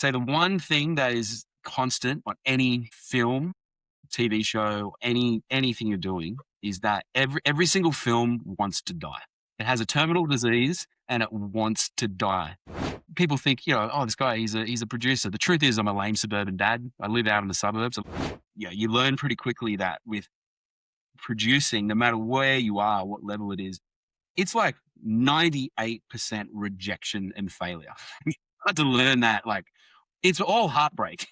So the one thing that is constant on any film, TV show, anything you're doing is that every single film wants to die. It has a terminal disease and it wants to die. People think, oh, this guy, he's a producer. The truth is, I'm a lame suburban dad. I live out in the suburbs. Yeah, you learn pretty quickly that with producing, no matter where you are, what level it is, it's like 98% rejection and failure. You had to learn that, like, it's all heartbreak.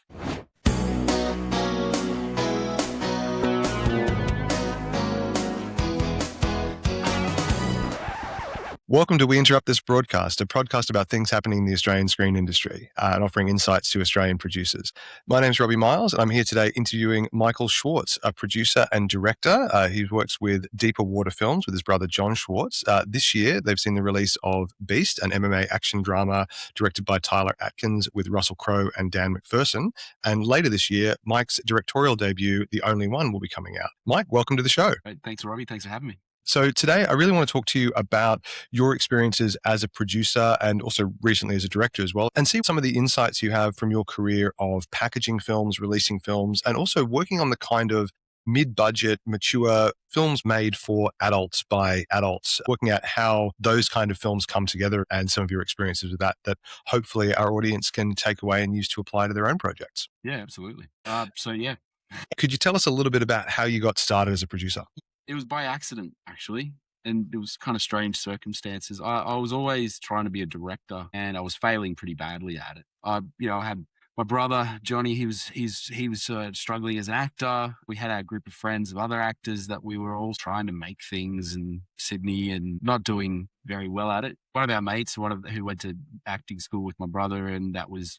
Welcome to We Interrupt This Broadcast, a podcast about things happening in the Australian screen industry and offering insights to Australian producers. My name's Robbie Miles, and I'm here today interviewing Michael Schwarz, a producer and director. He works with Deeper Water Films with his brother John Schwarz. This year, they've seen the release of Beast, an MMA action drama directed by Tyler Atkins with Russell Crowe and Dan McPherson. And later this year, Mike's directorial debut, The Only One, will be coming out. Mike, welcome to the show. Right, thanks, Robbie. Thanks for having me. So today, I really want to talk to you about your experiences as a producer and also recently as a director as well, and see some of the insights you have from your career of packaging films, releasing films, and also working on the kind of mid-budget, mature films made for adults by adults, working out how those kind of films come together and some of your experiences with that hopefully our audience can take away and use to apply to their own projects. Yeah, absolutely. Could you tell us a little bit about how you got started as a producer? It was by accident, actually. And it was kind of strange circumstances. I was always trying to be a director and I was failing pretty badly at it. I had my brother, Johnny, he was struggling as an actor. We had our group of friends of other actors that we were all trying to make things in Sydney and not doing very well at it. One of our mates, who went to acting school with my brother, and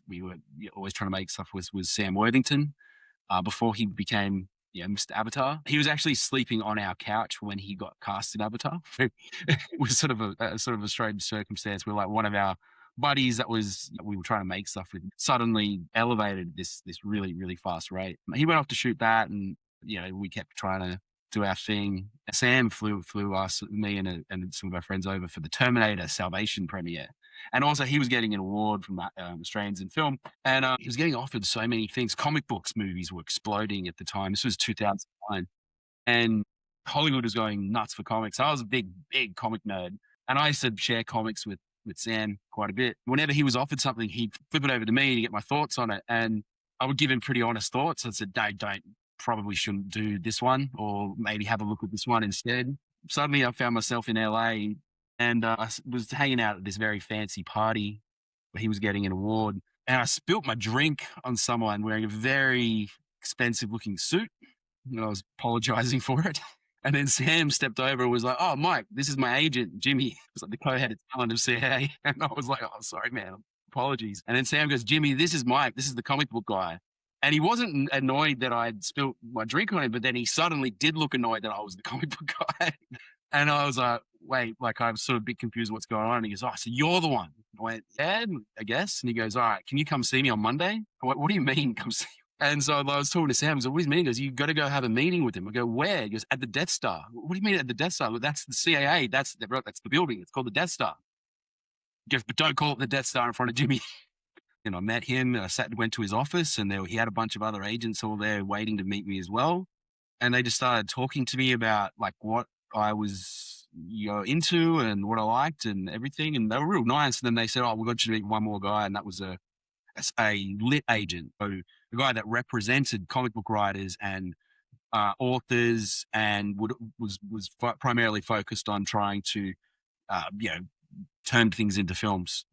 we were always trying to make stuff was Sam Worthington, before he became Mr. Avatar. He was actually sleeping on our couch when he got cast in Avatar. It was sort of a strange circumstance where, like, one of our buddies we were trying to make stuff with suddenly elevated this really, really fast rate. He went off to shoot that, and we kept trying to do our thing. Sam flew us, me and some of our friends over for the Terminator Salvation premiere. And also he was getting an award from Australians in Film. And he was getting offered so many things. Comic books movies were exploding at the time. This was 2009. And Hollywood was going nuts for comics. I was a big, big comic nerd. And I used to share comics with Sam quite a bit. Whenever he was offered something, he'd flip it over to me to get my thoughts on it. And I would give him pretty honest thoughts. I said, probably shouldn't do this one, or maybe have a look at this one instead. Suddenly I found myself in LA, and I was hanging out at this very fancy party where he was getting an award, and I spilt my drink on someone wearing a very expensive looking suit, and I was apologizing for it. And then Sam stepped over and was like, "Oh, Mike, this is my agent, Jimmy." It was like the co-head of talent of CA. And I was like, "Oh, sorry, man. Apologies." And then Sam goes, "Jimmy, this is Mike. This is the comic book guy." And he wasn't annoyed that I'd spilt my drink on him, but then he suddenly did look annoyed that I was the comic book guy. And I was like, wait, like, I'm sort of a bit confused what's going on. And he goes, "Oh, so you're the one." I went, "Yeah, I guess." And he goes, "All right, can you come see me on Monday?" I went, "What do you mean, come see you?" And so I was talking to Sam. He goes, "What do you mean?" He goes, "You got to go have a meeting with him." I go, "Where?" He goes, "At the Death Star." "What do you mean at the Death Star?" "Well, that's the CAA. That's the building. It's called the Death Star." He goes, "But don't call it the Death Star in front of Jimmy." I met him, and went to his office, and he had a bunch of other agents all there waiting to meet me as well. And they just started talking to me about, like, what I was into and what I liked and everything. And they were real nice. And then they said, "Oh, we've got you to meet one more guy." And that was a lit agent, so a guy that represented comic book writers and authors, and was primarily focused on trying to, turn things into films,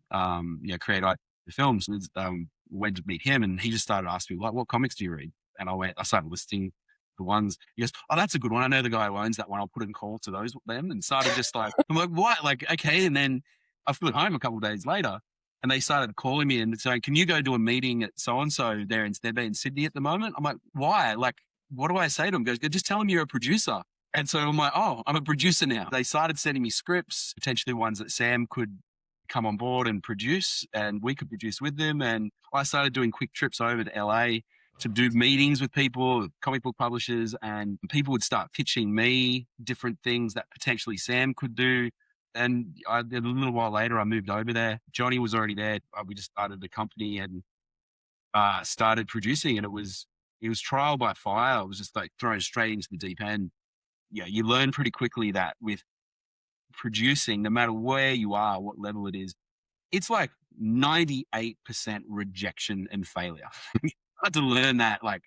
create the films. And went to meet him, and he just started asking me, like, "What comics do you read?" And I started listing the ones. He goes, "Oh, that's a good one. I know the guy who owns that one. I'll put in call to them." And started just like, I'm like, "What?" Like, okay. And then I flew home a couple of days later, and they started calling me and saying, "Can you go to a meeting at so-and-so there instead? They're in Sydney at the moment." I'm like, "Why?" Like, what do I say to him? He goes, "Just tell him you're a producer." And so I'm like, "Oh, I'm a producer now." They started sending me scripts, potentially ones that Sam could come on board and produce, and we could produce with them. And I started doing quick trips over to LA to do meetings with people, comic book publishers, and people would start pitching me different things that potentially Sam could do. And a little while later, I moved over there. Johnny was already there. We just started the company, and started producing, and it was trial by fire. It was just like thrown straight into the deep end. Yeah, you learn pretty quickly that with producing, no matter where you are, what level it is, it's like 98% rejection and failure. Had to learn that, like,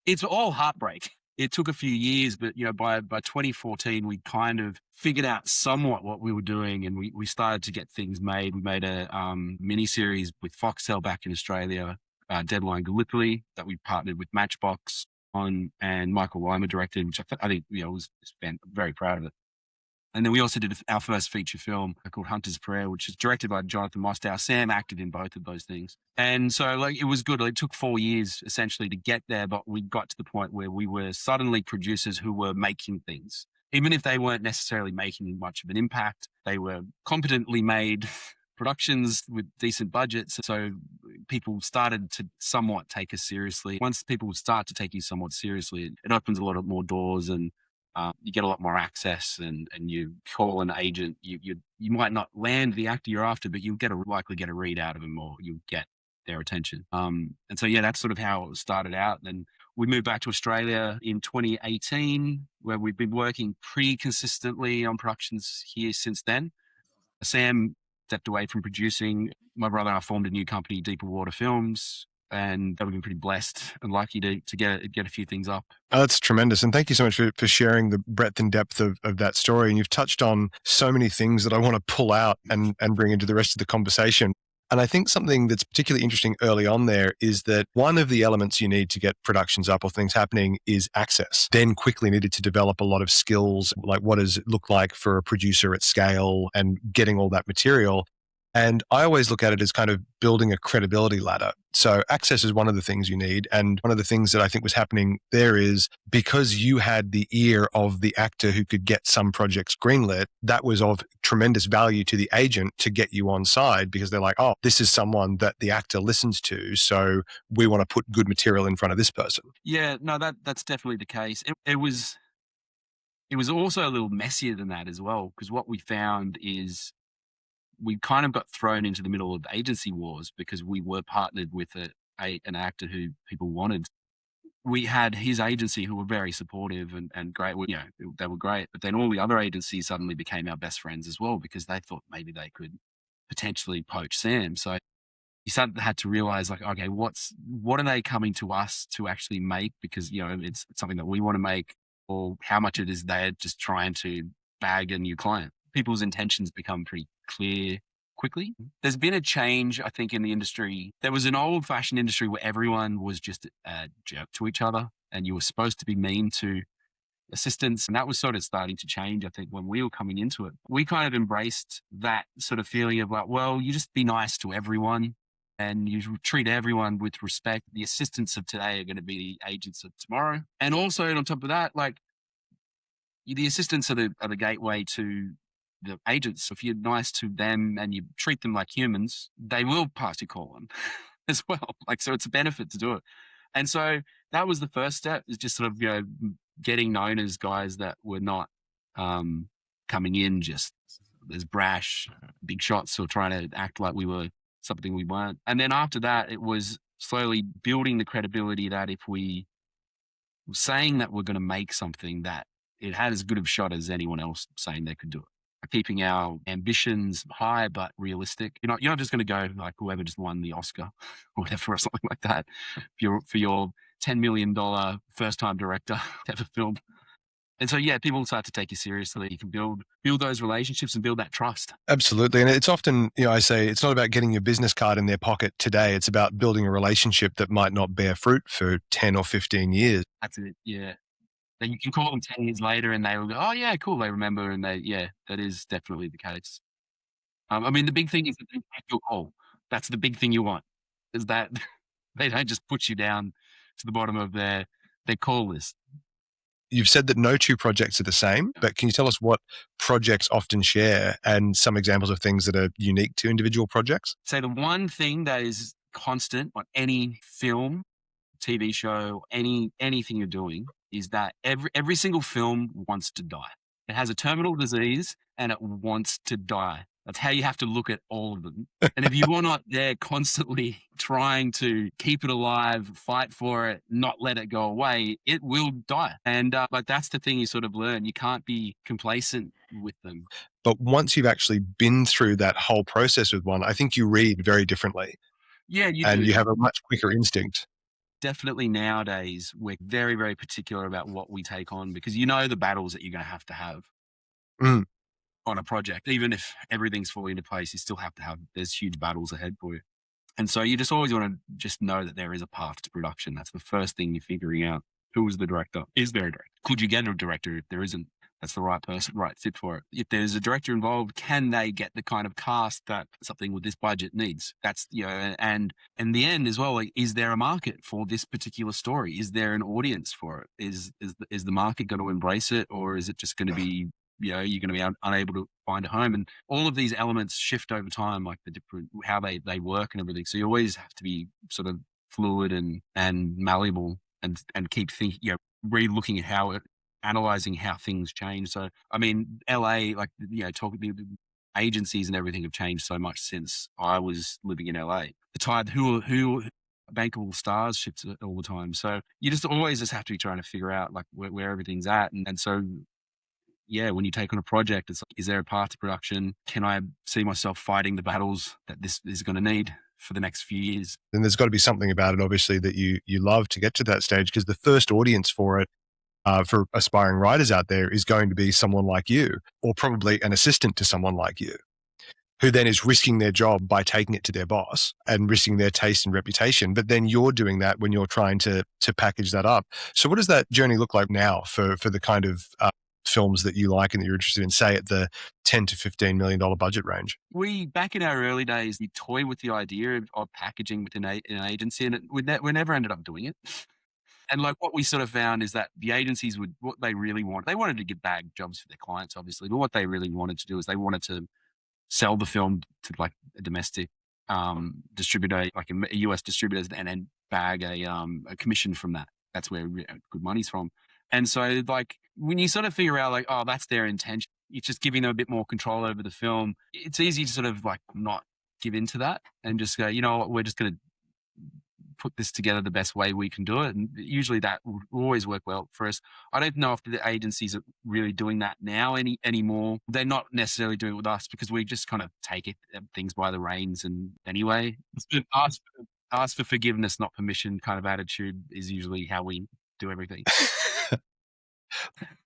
it's all heartbreak. It took a few years, but by 2014, we kind of figured out somewhat what we were doing, and we started to get things made. We made a mini series with Foxtel back in Australia, Deadline Gallipoli, that we partnered with Matchbox on, and Michael Weimer directed, which I think was very proud of it. And then we also did our first feature film called Hunter's Prayer, which is directed by Jonathan Mostow. Sam acted in both of those things. And so like it was good. It took 4 years essentially to get there, but we got to the point where we were suddenly producers who were making things. Even if they weren't necessarily making much of an impact, they were competently made productions with decent budgets. So people started to somewhat take us seriously. Once people start to take you somewhat seriously, it opens a lot of more doors, and you get a lot more access, and you call an agent. You might not land the actor you're after, but you'll likely get a read out of them, or you'll get their attention. And so, yeah, that's sort of how it started out. And we moved back to Australia in 2018, where we've been working pretty consistently on productions here since then. Sam stepped away from producing. My brother and I formed a new company, Deeper Water Films, and we've been pretty blessed and lucky to get a few things up. Oh, that's tremendous. And thank you so much for sharing the breadth and depth of that story. And you've touched on so many things that I want to pull out and bring into the rest of the conversation. And I think something that's particularly interesting early on there is that one of the elements you need to get productions up or things happening is access. Then quickly needed to develop a lot of skills, like what does it look like for a producer at scale and getting all that material. And I always look at it as kind of building a credibility ladder. So access is one of the things you need. And one of the things that I think was happening there is because you had the ear of the actor who could get some projects greenlit, that was of tremendous value to the agent to get you on side, because they're like, oh, this is someone that the actor listens to. So we want to put good material in front of this person. Yeah, no, that's definitely the case. It was also a little messier than that as well, because what we found is we kind of got thrown into the middle of agency wars because we were partnered with an actor who people wanted. We had his agency who were very supportive and great. They were great. But then all the other agencies suddenly became our best friends as well, because they thought maybe they could potentially poach Sam. So you had to realize, like, okay, what are they coming to us to actually make? Because, it's something that we want to make, or how much it is they're just trying to bag a new client. People's intentions become pretty clear quickly. There's been a change, I think, in the industry. There was an old-fashioned industry where everyone was just a jerk to each other, and you were supposed to be mean to assistants. And that was sort of starting to change, I think, when we were coming into it. We kind of embraced that sort of feeling of like, well, you just be nice to everyone and you treat everyone with respect. The assistants of today are going to be the agents of tomorrow. And also on top of that, like, the assistants are the gateway to the agents. So if you're nice to them and you treat them like humans, they will pass your call on as well. Like, so it's a benefit to do it. And so that was the first step, is just sort of, getting known as guys that were not coming in just as brash, big shots, or trying to act like we were something we weren't. And then after that, it was slowly building the credibility that if we were saying that we're going to make something, that it had as good of a shot as anyone else saying they could do it. Keeping our ambitions high but realistic. You're not just going to go like whoever just won the Oscar or whatever, or something like that for your $10 million first time director ever film. And so, yeah, people start to take you seriously. You can build those relationships and build that trust. Absolutely. And it's often, I say it's not about getting your business card in their pocket today. It's about building a relationship that might not bear fruit for 10 or 15 years. That's it. Yeah. Then you can call them 10 years later and they will go, oh, yeah, cool. They remember. And that is definitely the case. I mean, the big thing is that they take your call. That's the big thing you want, is that they don't just put you down to the bottom of their call list. You've said that no two projects are the same, but can you tell us what projects often share and some examples of things that are unique to individual projects? So the one thing that is constant on any film, TV show, anything you're doing, is that every single film wants to die. It has a terminal disease and it wants to die. That's how you have to look at all of them. And if you are not there constantly trying to keep it alive, fight for it, not let it go away, it will die. And like that's the thing you sort of learn. You can't be complacent with them. But once you've actually been through that whole process with one, I think you read very differently Yeah, you and you do. have a much quicker instinct. Definitely nowadays, we're very, very particular about what we take on because you know the battles that you're going to have Mm. on a project. Even if everything's falling into place, you still have to have, there's huge battles ahead for you. And so you just always want to just know that there is a path to production. That's the first thing you're figuring out. Who is the director? Is there a director? Could you get a director if there isn't? That's the right person, right fit for it. If there's a director involved, can they get the kind of cast that something with this budget needs? That's, you know, and in the end as well, like, is there a market for this particular story? Is there an audience for it? Is the market going to embrace it, or is it just going to be, you know, you're going to be unable to find a home? And all of these elements shift over time, like the different how they work and everything. So you always have to be sort of fluid and malleable and keep thinking, you know, re-looking at how it, analyzing how things change. So I mean, LA, like, you know, talking the agencies and everything have changed so much since I was living in LA. The tide who bankable stars shifts all the time. So you just always just have to be trying to figure out like where everything's at. And so yeah, when you take on a project, it's like, is there a path to production? Can I see myself fighting the battles that this is going to need for the next few years? And there's got to be something about it, obviously, that you love to get to that stage, because the first audience for it, for aspiring writers out there, is going to be someone like you, or probably an assistant to someone like you, who then is risking their job by taking it to their boss and risking their taste and reputation. But then you're doing that when you're trying to package that up. So what does that journey look like now for the kind of films that you like and that you're interested in, say at the $10 to $15 million budget range? We, back in our early days, we toy with the idea of packaging within an agency, and we never ended up doing it. And like what we sort of found is that the agencies would, what they really want, they wanted to get bag jobs for their clients, obviously, but what they really wanted to do is they wanted to sell the film to like a domestic distributor, like a US distributor, and then bag a commission from that. That's where good money's from. And so like when you sort of figure out like, oh, that's their intention, it's just giving them a bit more control over the film. It's easy to sort of like not give into that and just go, you know what, we're just going to put this together the best way we can do it. And usually that will always work well for us. I don't know if the agencies are really doing that now anymore. They're not necessarily doing it with us because we just kind of take it, things by the reins. And anyway, ask for forgiveness, not permission kind of attitude is usually how we do everything.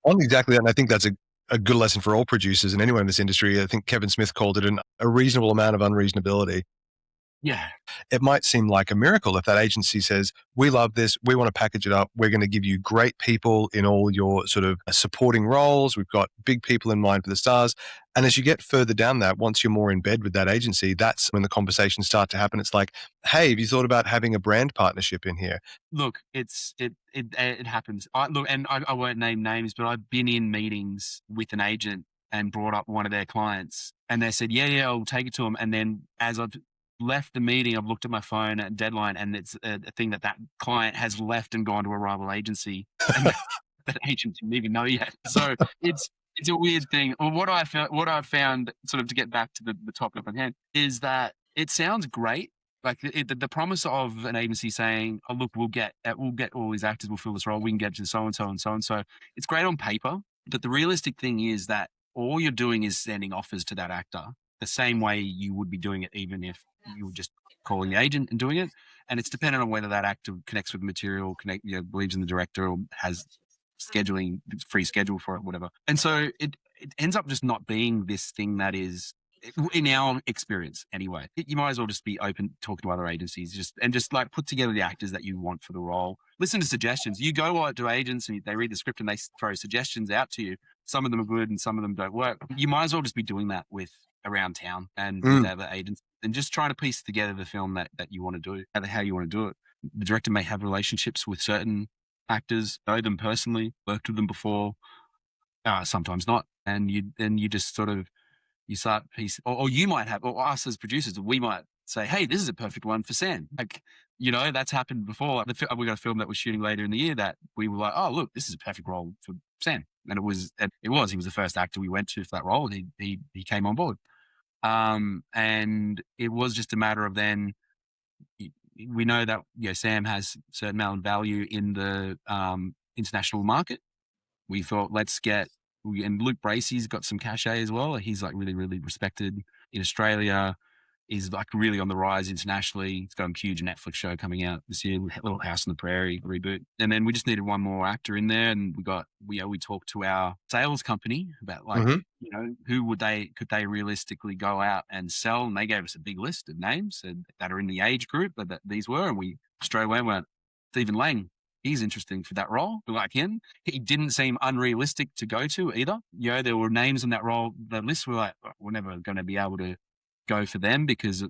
Well, exactly that. And I think that's a good lesson for all producers and anyone in this industry. I think Kevin Smith called it a reasonable amount of unreasonability. Yeah. It might seem like a miracle if that agency says, we love this, we want to package it up, we're going to give you great people in all your sort of supporting roles, we've got big people in mind for the stars. And as you get further down that, once you're more in bed with that agency, that's when the conversations start to happen. It's like, hey, have you thought about having a brand partnership in here? Look, it happens. I won't name names, but I've been in meetings with an agent and brought up one of their clients, and they said, "Yeah, I'll take it to them." And then as I've left the meeting, I've looked at my phone at deadline, and it's a thing that client has left and gone to a rival agency, and that agent didn't even know yet. So it's a weird thing. Well, what I found, sort of to get back to the topic at hand, is that it sounds great. Like the promise of an agency saying, "Oh, look, we'll get all these actors, we'll fill this role, we can get to so and so and so and so." It's great on paper, but the realistic thing is that all you're doing is sending offers to that actor the same way you would be doing it even if you were just calling the agent and doing it. And it's dependent on whether that actor connects with the material, believes in the director, or has scheduling, free schedule for it, whatever. And so it ends up just not being this thing that is, in our experience anyway. You might as well just be open, talking to other agencies, just like put together the actors that you want for the role. Listen to suggestions. You go out to agents and they read the script and they throw suggestions out to you. Some of them are good and some of them don't work. You might as well just be doing that with around town and with other agents, and just trying to piece together the film that you want to do, how you want to do it. The director may have relationships with certain actors, know them personally, worked with them before, sometimes not. And you just sort of, you start piece, or you might have, or us as producers, we might say, "Hey, this is a perfect one for Sam." Like, you know, that's happened before. We got a film that we're shooting later in the year that we were like, "Oh, look, this is a perfect role for Sam," and he was the first actor we went to for that role, and he came on board. And it was just a matter of then, we know that Sam has a certain amount of value in the international market. We thought, and Luke Bracey's got some cachet as well. He's like really, really respected in Australia. Is like really on the rise internationally. He's got a huge Netflix show coming out this year, Little House on the Prairie reboot. And then we just needed one more actor in there, and we talked to our sales company about who could they realistically go out and sell, and they gave us a big list of names that are in the age group that these were, and we straight away went, Stephen Lang. He's interesting for that role. We like him. He didn't seem unrealistic to go to either. There were names on that role, the list. We're like, we're never going to be able to go for them because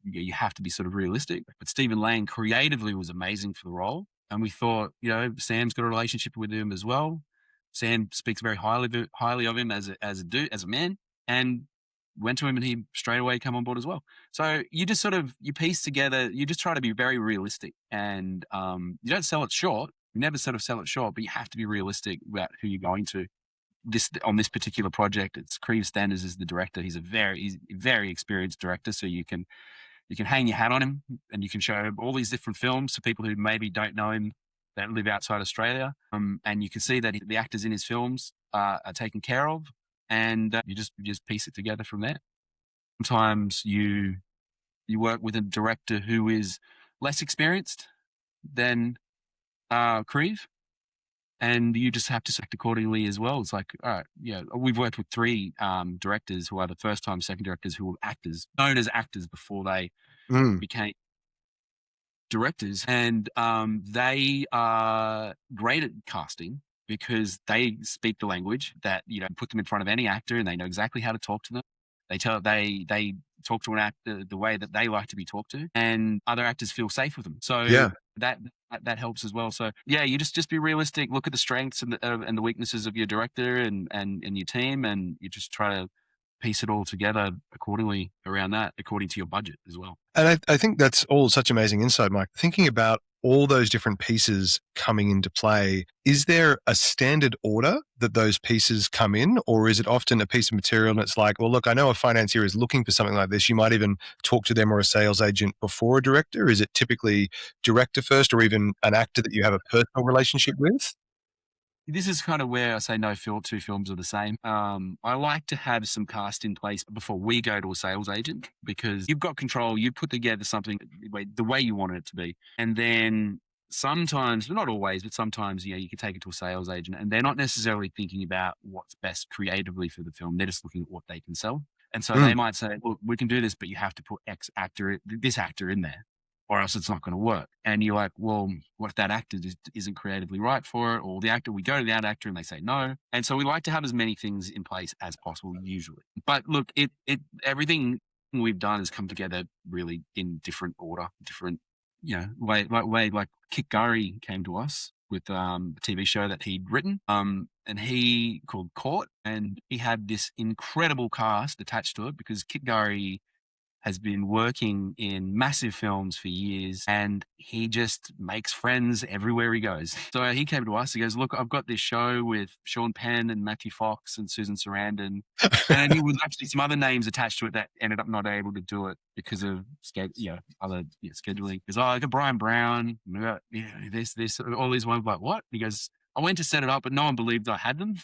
you have to be sort of realistic. But Stephen Lang creatively was amazing for the role. And we thought, Sam's got a relationship with him as well. Sam speaks very highly of him as a man, and went to him, and he straight away come on board as well. So you just you piece together, you just try to be very realistic, and you don't sell it short. You never sort of sell it short, but you have to be realistic about who you're going to. On this particular project, it's Creve Standers is the director. He's a very experienced director, so you can hang your hat on him, and you can show all these different films to people who maybe don't know him, that live outside Australia, and you can see that the actors in his films are taken care of, and you just piece it together from there. Sometimes you work with a director who is less experienced than Creve, and you just have to act accordingly as well. It's like, all right, we've worked with 3 directors who are the first-time second directors, who were known as actors before they became directors, and they are great at casting because they speak the language that put them in front of any actor, and they know exactly how to talk to them. They talk to an actor the way that they like to be talked to, and other actors feel safe with them. So that helps as well. So you just be realistic, look at the strengths and the weaknesses of your director and your team, and you just try to piece it all together accordingly around that, according to your budget as well. And I think that's all such amazing insight, Mike. Thinking about all those different pieces coming into play, is there a standard order that those pieces come in, or is it often a piece of material and it's like, well, look, I know a financier is looking for something like this. You might even talk to them or a sales agent before a director. Is it typically director first, or even an actor that you have a personal relationship with? This is kind of where I say no 2 films are the same. I like to have some cast in place before we go to a sales agent, because you've got control. You put together something the way you want it to be. And then sometimes, not always, but sometimes, you can take it to a sales agent, and they're not necessarily thinking about what's best creatively for the film. They're just looking at what they can sell. And so they might say, look, we can do this, but you have to put this actor in there, or else it's not going to work. And you're like, well, what if that actor isn't creatively right for it? Or we go to that actor and they say no. And so we like to have as many things in place as possible usually. But look, everything we've done has come together really in different order, different, way. Like Kit Gurry came to us with a TV show that he'd written, and he called Court, and he had this incredible cast attached to it, because Kit Gurry has been working in massive films for years, and he just makes friends everywhere he goes. So he came to us, he goes, look, I've got this show with Sean Penn and Matthew Fox and Susan Sarandon. And he was actually some other names attached to it that ended up not able to do it because of other scheduling. Because I got Brian Brown, this, all these ones, like, what? He goes, I went to set it up, but no one believed I had them.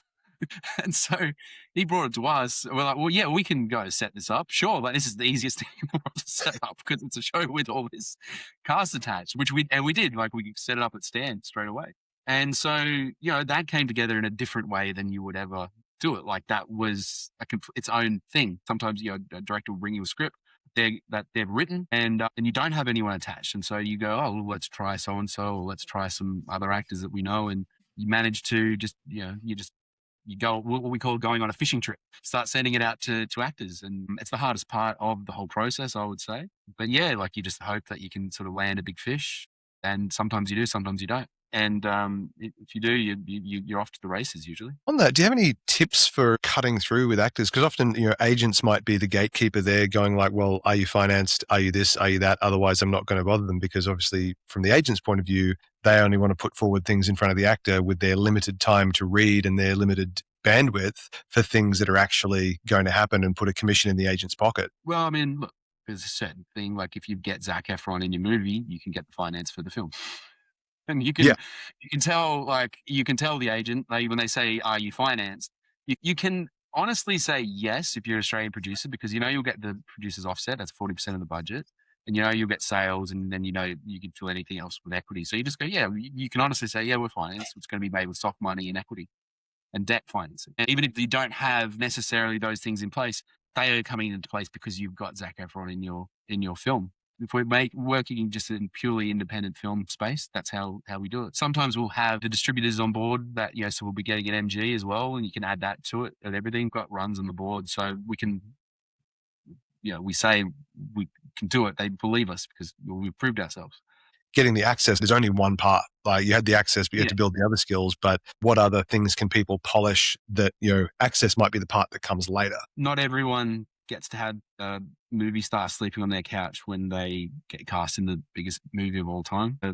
And so he brought it to us. We're like, well, yeah, we can go set this up. Sure, like, this is the easiest thing in the world to set up, because it's a show with all this cast attached, which we did. Like, we set it up at Stan straight away. And so, that came together in a different way than you would ever do it. Like, that was its own thing. Sometimes, a director will bring you a script that they've written, and you don't have anyone attached. And so you go, oh, well, let's try so-and-so, or let's try some other actors that we know. And you manage to you go what we call going on a fishing trip, start sending it out to actors. And it's the hardest part of the whole process, I would say. But like, you just hope that you can sort of land a big fish, and sometimes you do, sometimes you don't. And if you do, you're off to the races usually. On that, do you have any tips for cutting through with actors? Because often, agents might be the gatekeeper there, going like, well, are you financed? Are you this? Are you that? Otherwise, I'm not going to bother them, because obviously from the agent's point of view, they only want to put forward things in front of the actor with their limited time to read and their limited bandwidth for things that are actually going to happen and put a commission in the agent's pocket. Well, I mean, look, there's a certain thing, like if you get Zac Efron in your movie, you can get the finance for the film. And Yeah. you can tell, like, you can tell the agent, like, when they say, "Are you financed?" You can honestly say yes if you're an Australian producer, because you'll get the producer's offset. That's 40% of the budget, and you'll get sales, and then you can fill anything else with equity. So you just go, yeah. You can honestly say, yeah, we're financed. It's going to be made with soft money and equity and debt financing. And even if you don't have necessarily those things in place, they are coming into place because you've got Zac Efron in your film. If we're working in just in purely independent film space, that's how we do it. Sometimes we'll have the distributors on board that, so we'll be getting an MG as well, and you can add that to it, and everything got runs on the board. So we can, we say we can do it. They believe us because we've proved ourselves. Getting the access, there's only one part. Like, you had the access, but you had to build the other skills. But what other things can people polish that, access might be the part that comes later? Not everyone gets to have a movie star sleeping on their couch when they get cast in the biggest movie of all time. I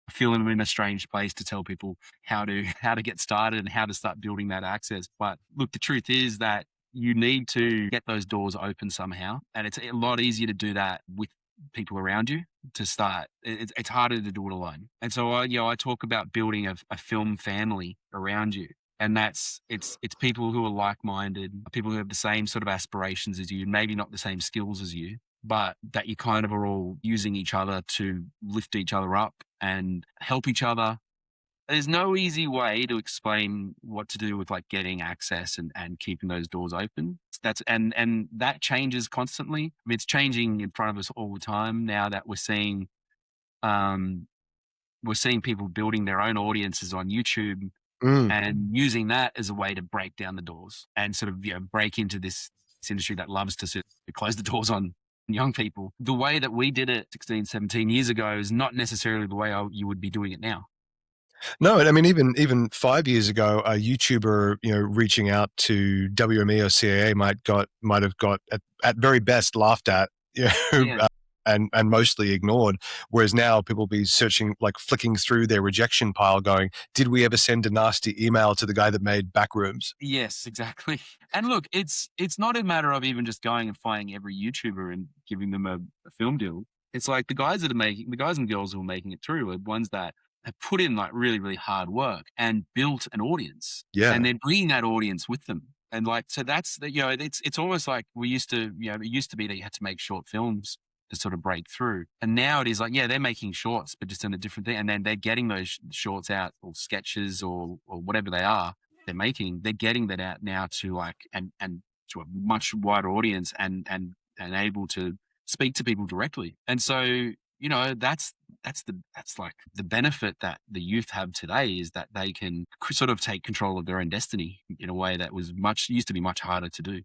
feel I'm in a strange place to tell people how to get started and how to start building that access. But look, the truth is that you need to get those doors open somehow. And it's a lot easier to do that with people around you to start. It's harder to do it alone. And so I talk about building a film family around you. And it's people who are like-minded, people who have the same sort of aspirations as you, maybe not the same skills as you, but that you kind of are all using each other to lift each other up and help each other. There's no easy way to explain what to do with, like, getting access and keeping those doors open. And that changes constantly. I mean, it's changing in front of us all the time now that we're seeing people building their own audiences on YouTube and using that as a way to break down the doors and sort of break into this industry that loves to close the doors on young people. The way that we did it 16, 17 years ago is not necessarily the way you would be doing it now. No, I mean, even 5 years ago, a YouTuber, reaching out to WME or CAA might have got at very best laughed at, Yeah. and mostly ignored. Whereas now people be searching, like flicking through their rejection pile, going, "Did we ever send a nasty email to the guy that made Backrooms?" Yes, exactly. And look, it's not a matter of even just going and finding every YouTuber and giving them a film deal. It's like the guys and girls who are making it through are ones that have put in, like, really, really hard work and built an audience. Yeah. And they're bringing that audience with them. And, like, so that's it's almost like we used to, it used to be that you had to make short films to sort of break through. And now it is like, yeah, they're making shorts, but just in a different thing. And then they're getting those shorts out, or sketches, or whatever they are they're making. They're getting that out now to, like, and to a much wider audience and able to speak to people directly. And so, that's like the benefit that the youth have today, is that they can sort of take control of their own destiny in a way that used to be much harder to do.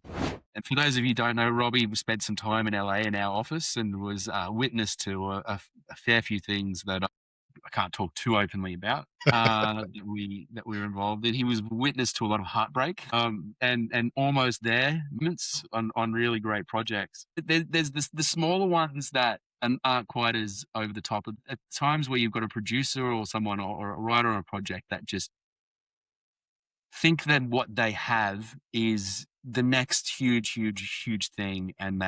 And for those of you who don't know, Robbie spent some time in LA in our office and was witness to a fair few things that I can't talk too openly about that we were involved in. He was witness to a lot of heartbreak and almost there moments on really great projects. There's the smaller ones that aren't quite as over the top. At times where you've got a producer or someone or a writer on a project that just think that what they have is the next huge thing, and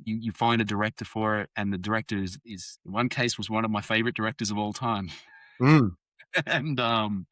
you find a director for it, and the director is in one case was one of my favorite directors of all time. And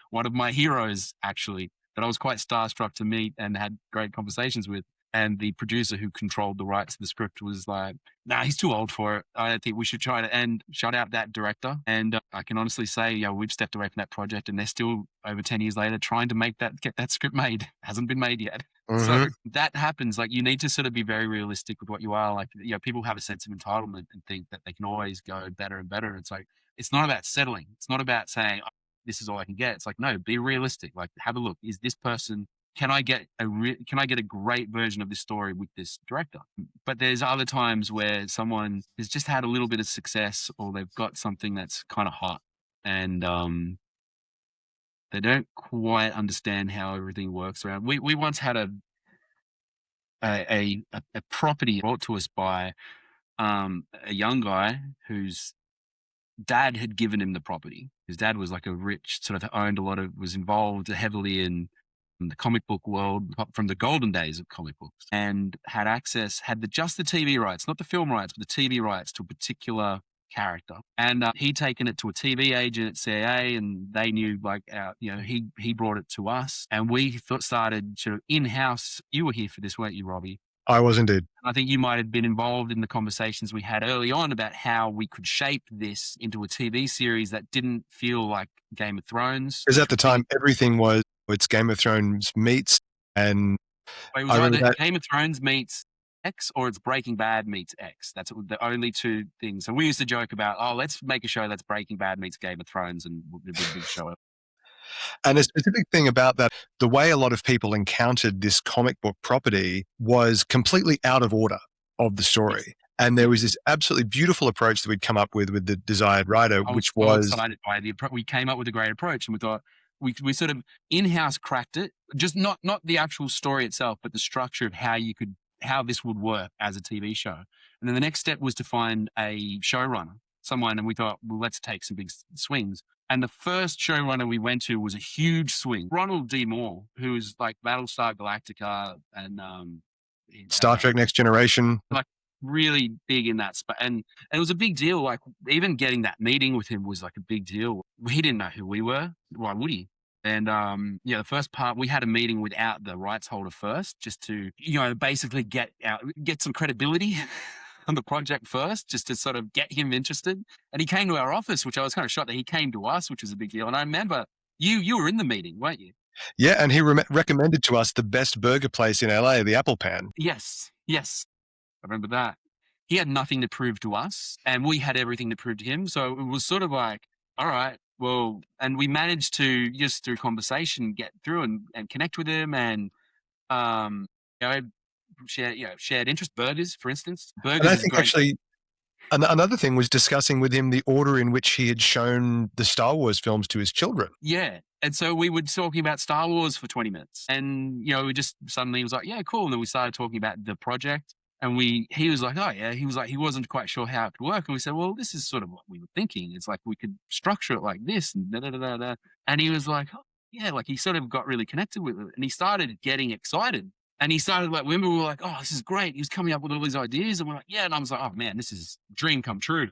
one of my heroes, actually, that I was quite starstruck to meet and had great conversations with. And the producer who controlled the rights to the script was like, "Nah, he's too old for it. I think we should try to," and shut out that director. And I can honestly say, we've stepped away from that project, and they're still, over 10 years later, trying to get that script made. Hasn't been made yet. So that happens. Like, you need to sort of be very realistic with what you are. Like, people have a sense of entitlement and think that they can always go better and better. It's like, it's not about settling. It's not about saying, "Oh, this is all I can get." It's like, no, be realistic. Like, have a look. Is this person, can I get a great version of this story with this director? But there's other times where someone has just had a little bit of success, or they've got something that's kind of hot, and they don't quite understand how everything works around. We once had a property brought to us by a young guy whose dad had given him the property. His dad was like a rich, sort of owned a lot of, was involved heavily in the comic book world from the golden days of comic books, and had access, just the TV rights, not the film rights, but the TV rights to a particular character. And he'd taken it to a TV agent at CAA, and they knew, like, he brought it to us, and we started sort of in-house. You were here for this, weren't you, Robbie? I was indeed. I think you might have been involved in the conversations we had early on about how we could shape this into a TV series that didn't feel like Game of Thrones. Because at the time, everything was, it's Game of Thrones meets, and It was either Game of Thrones meets X or it's Breaking Bad meets X. That's the only two things. So we used to joke about, let's make a show that's Breaking Bad meets Game of Thrones, and we'll do a big show. And a specific thing about that, the way a lot of people encountered this comic book property was completely out of order of the story. Yes. And there was this absolutely beautiful approach that we'd come up with the desired writer, which was... excited by we came up with a great approach, and we thought we sort of in-house cracked it, just not the actual story itself, but the structure of how this would work as a TV show. And then the next step was to find a showrunner, someone, and we thought, well, let's take some big swings. And the first showrunner we went to was a huge swing. Ronald D. Moore, who was like Battlestar Galactica and Star Trek Next Generation. Like really big in that spot. And it was a big deal. Like even getting that meeting with him was like a big deal. He didn't know who we were. Why would he? And the first part, we had a meeting without the rights holder first, just to, basically get some credibility on the project first, just to sort of get him interested. And he came to our office, which I was kind of shocked that he came to us, which was a big deal. And I remember you were in the meeting, weren't you? Yeah, and he recommended to us the best burger place in LA, the Apple Pan. Yes, I remember that. He had nothing to prove to us, and we had everything to prove to him. So it was sort of like, all right, well, and we managed to just through conversation get through and connect with him, and shared interest. Burgers, for instance. Burgers. And I think actually another thing was discussing with him the order in which he had shown the Star Wars films to his children. Yeah. And so we were talking about Star Wars for 20 minutes, and we just suddenly was like, yeah, cool. And then we started talking about the project, and he was like, oh yeah, he was like, he wasn't quite sure how it could work. And we said, well, this is sort of what we were thinking. It's like we could structure it like this, and da da da da. And he was like, oh, yeah, like he sort of got really connected with it, and he started getting excited. And he started like, remember, we were like, oh, this is great. He was coming up with all these ideas, and we're like, yeah. And I was like, oh man, this is dream come true.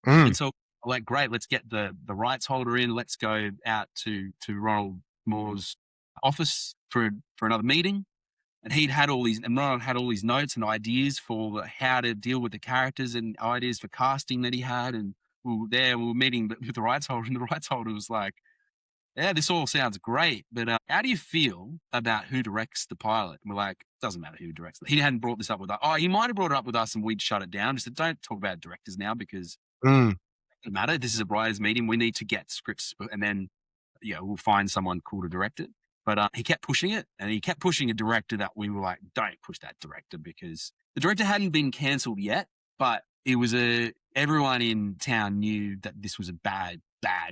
And so like, great, let's get the rights holder in. Let's go out to Ronald Moore's office for another meeting. And Ronald had all these notes and ideas for how to deal with the characters and ideas for casting that he had. And we were meeting with the rights holder, and the rights holder was like, yeah, this all sounds great, but how do you feel about who directs the pilot? And we're like, doesn't matter who directs it. He hadn't brought this up with us. Oh, he might have brought it up with us and we'd shut it down. Just said, don't talk about directors now because it doesn't matter. This is a writers' meeting. We need to get scripts, and then we'll find someone cool to direct it. But he kept pushing it, and he kept pushing a director that we were like, don't push that director, because the director hadn't been cancelled yet, but it was everyone in town knew that this was a bad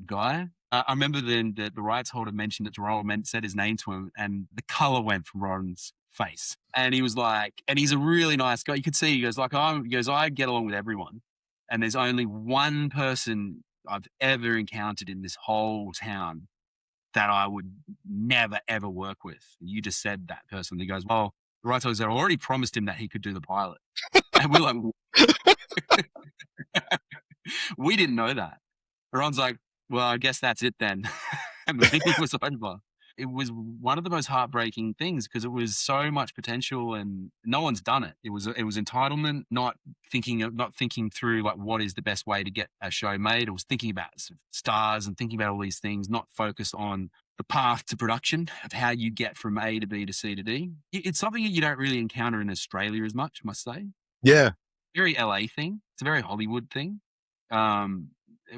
guy. I remember then the rights holder mentioned it to Ron, said his name to him, and the color went from Ron's face. And he was like, and he's a really nice guy. You could see, he goes, I get along with everyone. And there's only one person I've ever encountered in this whole town that I would never, ever work with. You just said that person. He goes, well, the rights holder already promised him that he could do the pilot. And we're like, we didn't know that. Ron's like, well, I guess that's it then. And the meeting was over. It was one of the most heartbreaking things because it was so much potential and no one's done it. It was entitlement, not thinking through like what is the best way to get a show made. It was thinking about stars and thinking about all these things, not focused on the path to production of how you get from A to B to C to D. It's something that you don't really encounter in Australia as much, I must say. Yeah. Very LA thing. It's a very Hollywood thing.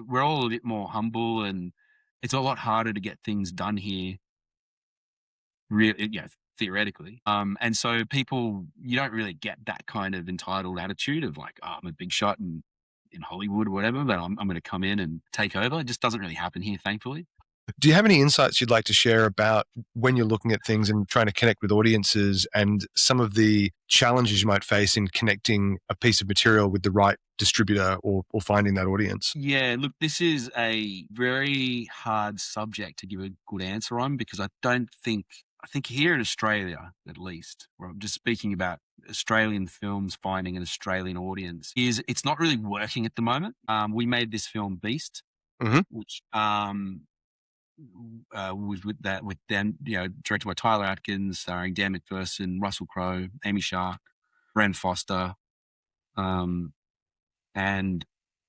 We're all a bit more humble, and it's a lot harder to get things done here, really, theoretically. And so you don't really get that kind of entitled attitude of like, oh, I'm a big shot in Hollywood or whatever, but I'm going to come in and take over. It just doesn't really happen here, thankfully. Do you have any insights you'd like to share about when you're looking at things and trying to connect with audiences and some of the challenges you might face in connecting a piece of material with the right distributor or finding that audience? Yeah, look, this is a very hard subject to give a good answer on because I don't think I think here in Australia, at least, where I'm just speaking about Australian films finding an Australian audience, is it's not really working at the moment. We made this film Beast, Hmm. which was with them, directed by Tyler Atkins, starring Dan McPherson, Russell Crowe, Amy Shark, Bren Foster, and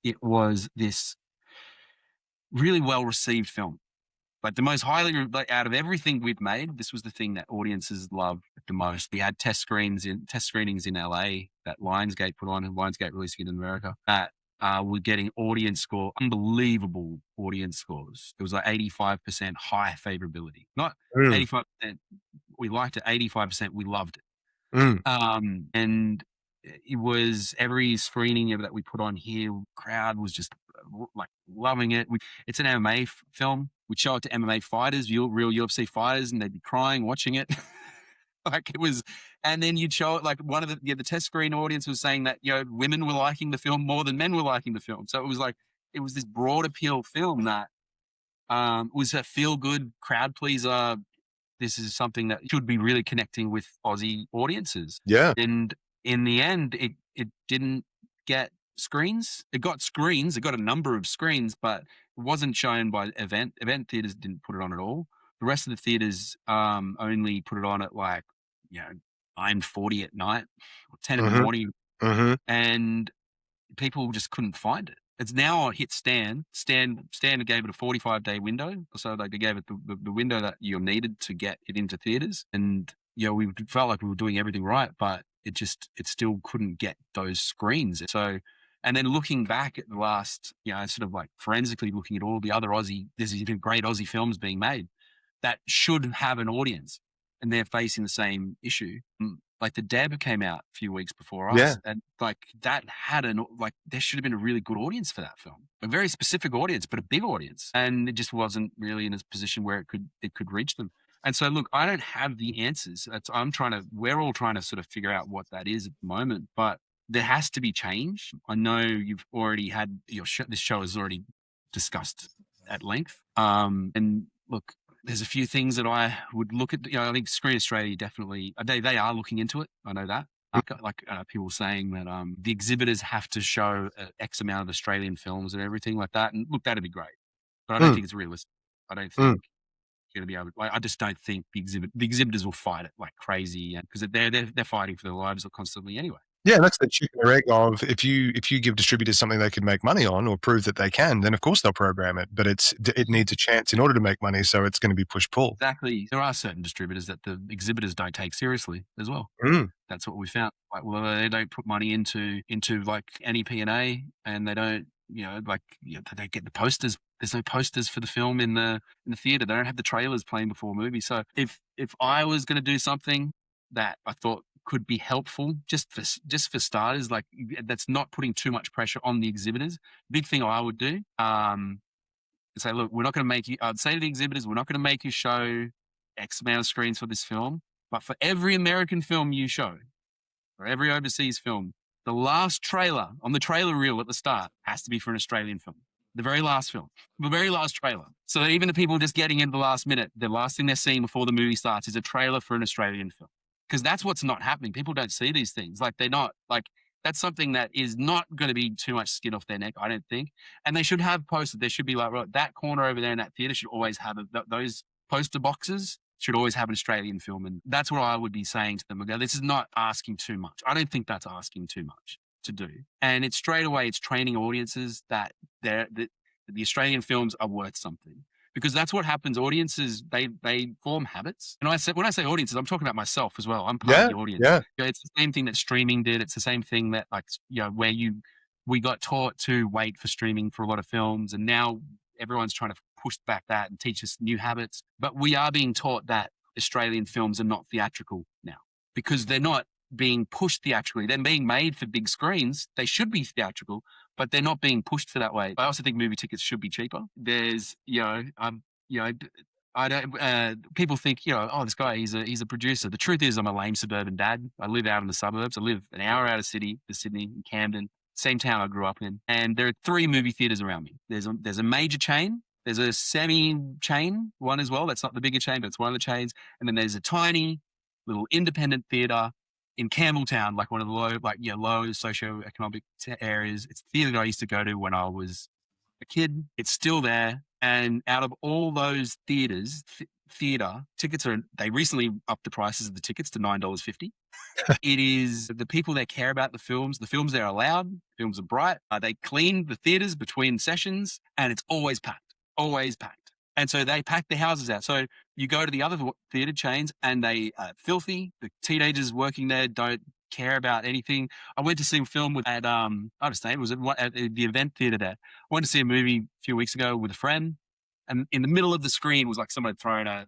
it was this really well received film. But the most out of everything we've made, this was the thing that audiences loved the most. We had test screenings in LA that Lionsgate put on, and Lionsgate releasing it in America. That we're getting unbelievable audience scores. It was like 85% high favorability, not Mm. 85%. We liked it. 85%. We loved it. Mm. And it was every screening that we put on here, crowd was just like loving it. It's an MMA film. We'd show it to MMA fighters, real UFC fighters, and they'd be crying watching it. Like it was, and then you'd show it like one of the test screen audience was saying that, women were liking the film more than men were liking the film. So it was this broad appeal film that was a feel good crowd pleaser. This is something that should be really connecting with Aussie audiences. Yeah. And in the end, it didn't get screens. It got screens. It got a number of screens, but it wasn't shown by event theaters. Didn't put it on at all. The rest of the theaters only put it on at 9:40 at night or 10 in the Hmm. morning, Hmm. and people just couldn't find it. It's now on hit Stan. Stan gave it a 45-day window. So they gave it the window that you needed to get it into theaters. And, we felt like we were doing everything right, but it still couldn't get those screens. So, and then looking back at the last, sort of like forensically looking at all the other there's even great Aussie films being made that should have an audience, and they're facing the same issue. Like the Deb came out a few weeks before us, Yeah. and like that had there should have been a really good audience for that film, a very specific audience, but a big audience, and it just wasn't really in a position where it could reach them. And so, look, I don't have the answers. We're all trying to sort of figure out what that is at the moment, but there has to be change. I know you've already had this show is already discussed at length. And look, there's a few things that I would look at. I think Screen Australia definitely they are looking into it. I know that. People saying that the exhibitors have to show X amount of Australian films and everything like that. And look, that'd be great, but I don't think it's realistic. I don't think you're going to be able. I just don't think the exhibitors will fight it like crazy, because they're fighting for their lives constantly anyway. Yeah, that's the chicken or egg of if you give distributors something they can make money on or prove that they can, then of course they'll program it. But it needs a chance in order to make money, so it's going to be push-pull. Exactly. There are certain distributors that the exhibitors don't take seriously as well. That's what we found. They don't put money into like NEP&A, and they don't, they get the posters. There's no posters for the film in the theater. They don't have the trailers playing before movies. So if I was going to do something that I thought could be helpful, just for starters, like that's not putting too much pressure on the exhibitors. Big thing I would do, say, look, we're not going to make you. I'd say to the exhibitors, we're not going to make you show X amount of screens for this film, but for every American film you show, or every overseas film, the last trailer on the trailer reel at the start has to be for an Australian film. The very last film, the very last trailer. So even the people just getting in the last minute, the last thing they're seeing before the movie starts is a trailer for an Australian film. Because that's what's not happening. People don't see these things. Like they're not that's something that is not going to be too much skin off their neck, I don't think. And they should have posters. There should be right, that corner over there in that theater should always have those poster boxes should always have an Australian film. And that's what I would be saying to them. This is not asking too much. I don't think that's asking too much to do. And it's straight away, it's training audiences that the Australian films are worth something. Because that's what happens. Audiences, they form habits. And when I say audiences, I'm talking about myself as well. I'm part of the audience. Yeah. It's the same thing that streaming did. It's the same thing that where we got taught to wait for streaming for a lot of films. And now everyone's trying to push back that and teach us new habits. But we are being taught that Australian films are not theatrical now because they're not being pushed theatrically. They're being made for big screens. They should be theatrical, but they're not being pushed for that way. I also think movie tickets should be cheaper. There's, I don't. People think, oh, this guy, he's a producer. The truth is, I'm a lame suburban dad. I live out in the suburbs. I live an hour out of Sydney, in Camden, same town I grew up in. And there are 3 movie theaters around me. There's a major chain. There's a semi-chain one as well. That's not the bigger chain, but it's one of the chains. And then there's a tiny little independent theater in Campbelltown, like one of the low socioeconomic areas. It's a theater that I used to go to when I was a kid. It's still there. And out of all those theaters, theater tickets they recently upped the prices of the tickets to $9.50. It is the people that care about the films. The films there are loud. Films are bright. They clean the theaters between sessions, and it's always packed. Always packed. And so they pack the houses out. So you go to the other theater chains, and they are filthy. The teenagers working there don't care about anything. I went to see a film at I understand it was at the event theater there. I went to see a movie a few weeks ago with a friend, and in the middle of the screen was like someone had thrown a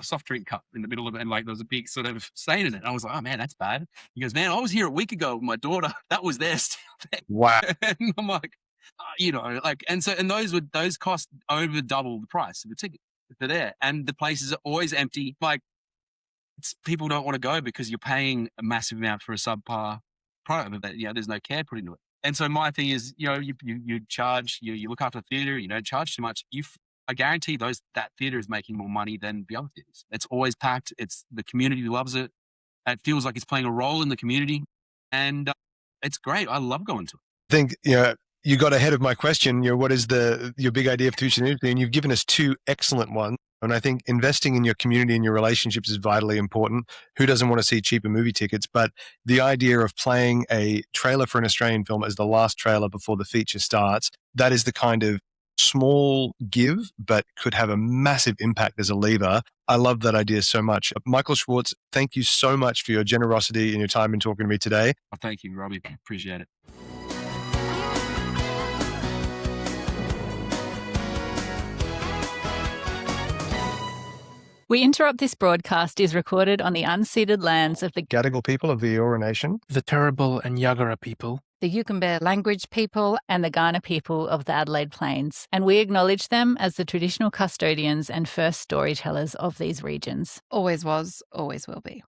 soft drink cup in the middle of it, and like there was a big sort of stain in it. I was like, oh man, that's bad. He goes, man, I was here a week ago with my daughter. That was there still there. Wow. And I'm like, and those cost over double the price of the ticket for there. And the places are always empty. Like, people don't want to go because you're paying a massive amount for a subpar product that, there's no care put into it. And so my thing is, you charge, you look after the theater, you don't charge too much. I guarantee that theater is making more money than the other theaters. It's always packed. The community loves it. It feels like it's playing a role in the community, and it's great. I love going to it. I think, you got ahead of my question. What is your big idea for future industry? And you've given us two excellent ones. And I think investing in your community and your relationships is vitally important. Who doesn't want to see cheaper movie tickets? But the idea of playing a trailer for an Australian film as the last trailer before the feature starts, that is the kind of small give, but could have a massive impact as a lever. I love that idea so much. Michael Schwarz, thank you so much for your generosity and your time in talking to me today. Oh, thank you, Robbie. Appreciate it. We Interrupt This broadcast is recorded on the unceded lands of the Gadigal people of the Eora Nation, the Turrbal and Yagara people, the Yugambeh language people, and the Kaurna people of the Adelaide Plains, and we acknowledge them as the traditional custodians and first storytellers of these regions. Always was, always will be.